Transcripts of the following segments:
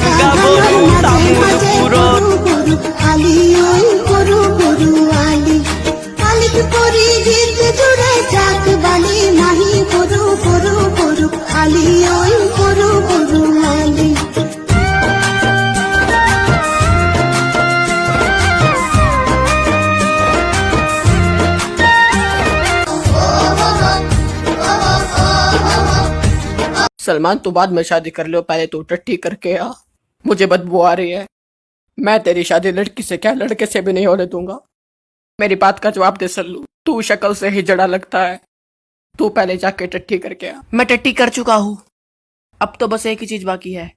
যাক গাবৰু তামোল পুৰৰ আলি ওই গরু গরু আলি আলিক পরি গীত জুড়ে যাক বালি নাহি গরু গরু গরু আলি ওই গরু গরু আলি सलमान तू बाद में शादी कर लो, पहले तू टट्टी करके आ। मुझे बदबू आ रही है। मैं तेरी शादी लड़की से क्या लड़के से भी नहीं होने दूंगा। मेरी बात का जवाब दे सल्लू, तू शक्ल से ही जड़ा लगता है। तू पहले जाके टट्टी करके आ। मैं टट्टी कर चुका हूँ, अब तो बस एक ही चीज बाकी है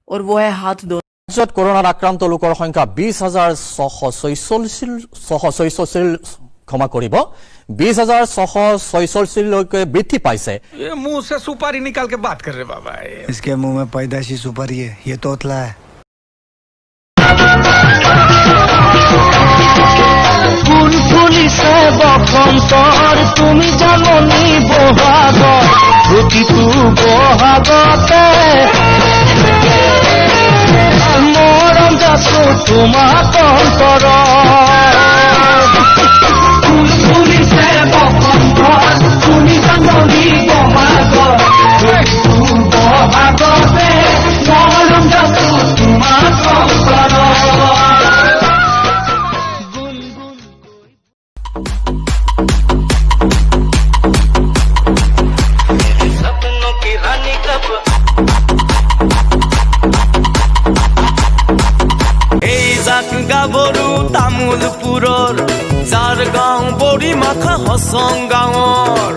और वो है हाथ धो। ৰাজ্যত কৰোণাত আক্ৰান্ত লোকৰ সংখ্যা 20,646 ক্ষমা কৰিব 20,646 লৈকে বৃদ্ধি পাইছে। ये मुंह से सुपारी निकाल के बात कर रहे बाबा। इसके मुंह में पैदाशी सुपारी है, ये तोतला है। ফুল ফুলিছে বসন্তৰ তুমি জাননী বহাগত প্ৰতিটো বহাগতে মৰম যাচো তোমাক অন্তৰত ফুল ফুলিছে বসন্তৰ তুমি জাননী বহাগত প্ৰতিটো বহাগতে মৰম যাচো তোমাক অন্তৰত এই যাক গাবৰু তামোল পুৰৰ যাৰ গাঁও বৰি মাখা হচং গাঁৱৰ